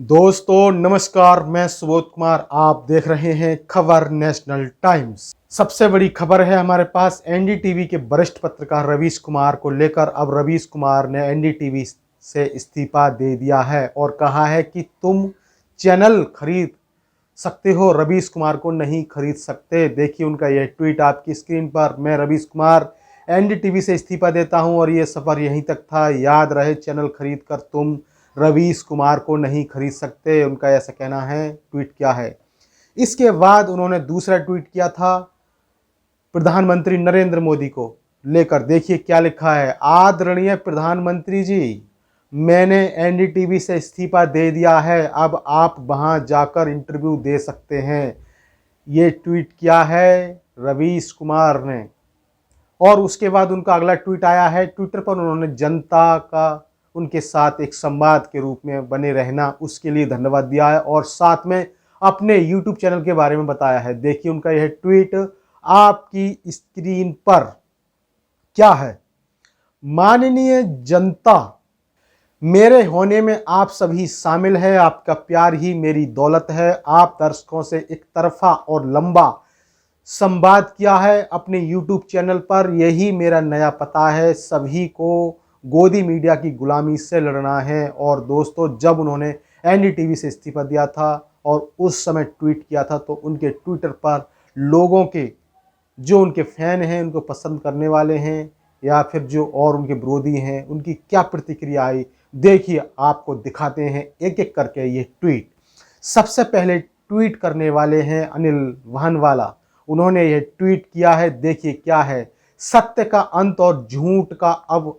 दोस्तों नमस्कार, मैं सुबोध कुमार। आप देख रहे हैं खबर नेशनल टाइम्स। सबसे बड़ी खबर है हमारे पास एनडीटीवी के वरिष्ठ पत्रकार रवीश कुमार को लेकर। अब रवीश कुमार ने एनडीटीवी से इस्तीफा दे दिया है और कहा है कि तुम चैनल खरीद सकते हो, रवीश कुमार को नहीं खरीद सकते। देखिए उनका यह ट्वीट आपकी स्क्रीन पर। मैं रवीश कुमार एनडीटीवी से इस्तीफा देता हूं और ये सफ़र यहीं तक था। याद रहे, चैनल खरीद कर तुम रवीश कुमार को नहीं खरीद सकते, उनका ऐसा कहना है। ट्वीट किया है। इसके बाद उन्होंने दूसरा ट्वीट किया था प्रधानमंत्री नरेंद्र मोदी को लेकर। देखिए क्या लिखा है। आदरणीय प्रधानमंत्री जी, मैंने एनडीटीवी से इस्तीफा दे दिया है, अब आप वहां जाकर इंटरव्यू दे सकते हैं। ये ट्वीट किया है रवीश कुमार ने। और उसके बाद उनका अगला ट्वीट आया है ट्विटर पर। उन्होंने जनता का उनके साथ एक संवाद के रूप में बने रहना, उसके लिए धन्यवाद दिया है और साथ में अपने यूट्यूब चैनल के बारे में बताया है। देखिए उनका यह ट्वीट आपकी स्क्रीन पर क्या है। माननीय जनता, मेरे होने में आप सभी शामिल हैं। आपका प्यार ही मेरी दौलत है। आप दर्शकों से एक तरफा और लंबा संवाद किया है अपने यूट्यूब चैनल पर। यही मेरा नया पता है। सभी को गोदी मीडिया की गुलामी से लड़ना है। और दोस्तों, जब उन्होंने एनडीटीवी से इस्तीफा दिया था और उस समय ट्वीट किया था, तो उनके ट्विटर पर लोगों के, जो उनके फैन हैं, उनको पसंद करने वाले हैं या फिर जो और उनके विरोधी हैं, उनकी क्या प्रतिक्रिया आई, देखिए आपको दिखाते हैं एक एक करके ये ट्वीट। सबसे पहले ट्वीट करने वाले हैं अनिल वाहनवाला। उन्होंने ये ट्वीट किया है। देखिए क्या है। सत्य का अंत और झूठ का अब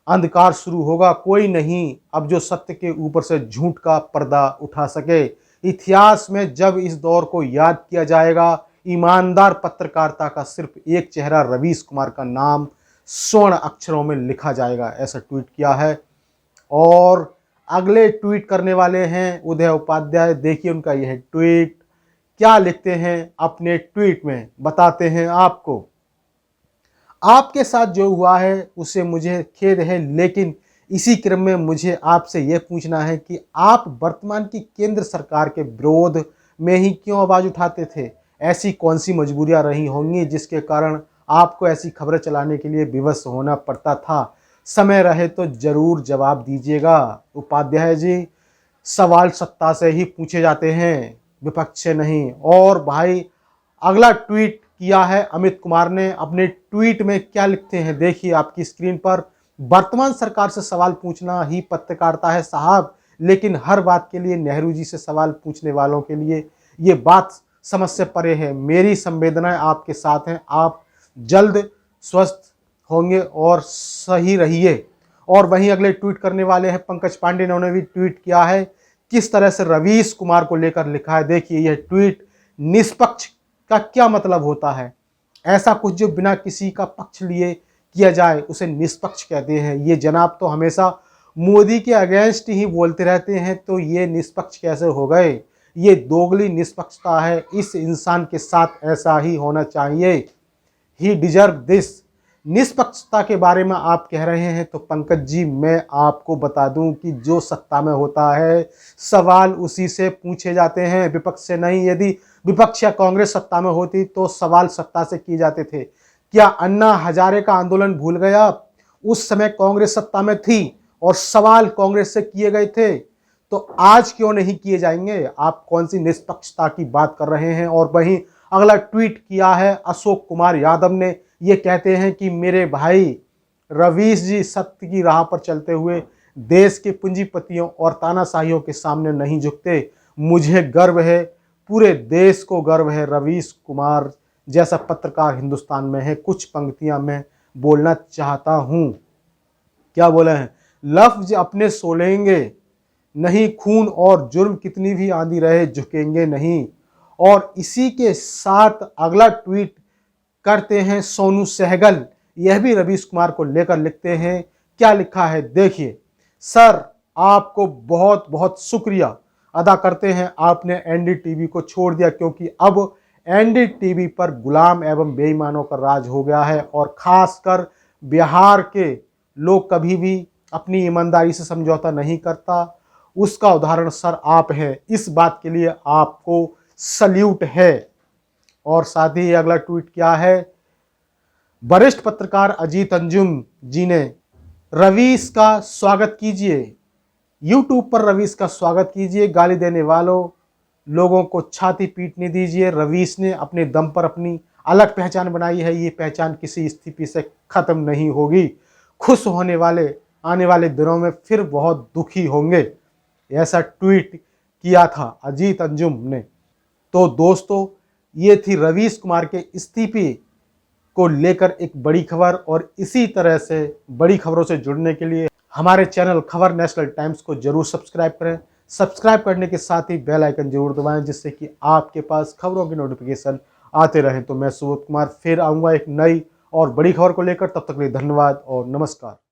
अंधकार शुरू होगा। कोई नहीं अब जो सत्य के ऊपर से झूठ का पर्दा उठा सके। इतिहास में जब इस दौर को याद किया जाएगा, ईमानदार पत्रकारिता का सिर्फ एक चेहरा रवीश कुमार का नाम स्वर्ण अक्षरों में लिखा जाएगा, ऐसा ट्वीट किया है। और अगले ट्वीट करने वाले हैं उदय उपाध्याय। देखिए उनका यह ट्वीट क्या लिखते हैं अपने ट्वीट में, बताते हैं आपको। आपके साथ जो हुआ है उससे मुझे खेद है, लेकिन इसी क्रम में मुझे आपसे यह पूछना है कि आप वर्तमान की केंद्र सरकार के विरोध में ही क्यों आवाज़ उठाते थे। ऐसी कौन सी मजबूरियां रही होंगी जिसके कारण आपको ऐसी खबरें चलाने के लिए विवश होना पड़ता था। समय रहे तो जरूर जवाब दीजिएगा। उपाध्याय जी, सवाल सत्ता से ही पूछे जाते हैं, विपक्ष से नहीं। और भाई अगला ट्वीट किया है अमित कुमार ने। अपने ट्वीट में क्या लिखते हैं देखिए आपकी स्क्रीन पर। वर्तमान सरकार से सवाल पूछना ही पत्रकारिता है साहब, लेकिन हर बात के लिए नेहरू जी से सवाल पूछने वालों के लिए ये बात समझ से परे है। मेरी संवेदनाएं आपके साथ हैं। आप जल्द स्वस्थ होंगे और सही रहिए। और वहीं अगले ट्वीट करने वाले हैं पंकज पांडे। ने उन्होंने भी ट्वीट किया है। किस तरह से रवीश कुमार को लेकर लिखा है देखिए यह ट्वीट। निष्पक्ष का क्या मतलब होता है। ऐसा कुछ जो बिना किसी का पक्ष लिए किया जाए उसे निष्पक्ष कहते हैं। ये जनाब तो हमेशा मोदी के अगेंस्ट ही बोलते रहते हैं, तो ये निष्पक्ष कैसे हो गए। ये दोगली निष्पक्षता है। इस इंसान के साथ ऐसा ही होना चाहिए। He deserve this. निष्पक्षता के बारे में आप कह रहे हैं, तो पंकज जी मैं आपको बता दूं कि जो सत्ता में होता है सवाल उसी से पूछे जाते हैं, विपक्ष से नहीं। यदि विपक्ष या कांग्रेस सत्ता में होती तो सवाल सत्ता से किए जाते थे। क्या अन्ना हजारे का आंदोलन भूल गए आप? उस समय कांग्रेस सत्ता में थी और सवाल कांग्रेस से किए गए थे, तो आज क्यों नहीं किए जाएंगे। आप कौन सी निष्पक्षता की बात कर रहे हैं। और वहीं अगला ट्वीट किया है अशोक कुमार यादव ने। ये कहते हैं कि मेरे भाई रवीश जी सत्य की राह पर चलते हुए देश के पूंजीपतियों और तानाशाहियों के सामने नहीं झुकते। मुझे गर्व है, पूरे देश को गर्व है, रवीश कुमार जैसा पत्रकार हिंदुस्तान में है। कुछ पंक्तियां मैं बोलना चाहता हूं। क्या बोले हैं। लफ्ज अपने सोलेंगे नहीं, खून और जुर्म कितनी भी आंधी रहे झुकेंगे नहीं। और इसी के साथ अगला ट्वीट करते हैं सोनू सहगल। यह भी रवीश कुमार को लेकर लिखते हैं। क्या लिखा है देखिए। सर, आपको बहुत बहुत शुक्रिया अदा करते हैं, आपने एनडीटीवी को छोड़ दिया, क्योंकि अब एनडीटीवी पर गुलाम एवं बेईमानों का राज हो गया है। और खासकर बिहार के लोग कभी भी अपनी ईमानदारी से समझौता नहीं करता। उसका उदाहरण सर आप हैं। इस बात के लिए आपको सल्यूट है। और साथ ही अगला ट्वीट क्या है, वरिष्ठ पत्रकार अजीत अंजुम जी ने रवीश का स्वागत कीजिए, यूट्यूब पर रवीश का स्वागत कीजिए, गाली देने वालों लोगों को छाती पीटने दीजिए। रवीश ने अपने दम पर अपनी अलग पहचान बनाई है, ये पहचान किसी स्थिति से खत्म नहीं होगी। खुश होने वाले आने वाले दिनों में फिर बहुत दुखी होंगे, ऐसा ट्वीट किया था अजीत अंजुम ने। तो दोस्तों, ये थी रवीश कुमार के इस्तीफे को लेकर एक बड़ी खबर। और इसी तरह से बड़ी खबरों से जुड़ने के लिए हमारे चैनल खबर नेशनल टाइम्स को जरूर सब्सक्राइब करें। सब्सक्राइब करने के साथ ही बेल आइकन जरूर दबाएं, जिससे कि आपके पास खबरों की नोटिफिकेशन आते रहें। तो मैं सुबोध कुमार फिर आऊँगा एक नई और बड़ी खबर को लेकर। तब तक के लिए धन्यवाद और नमस्कार।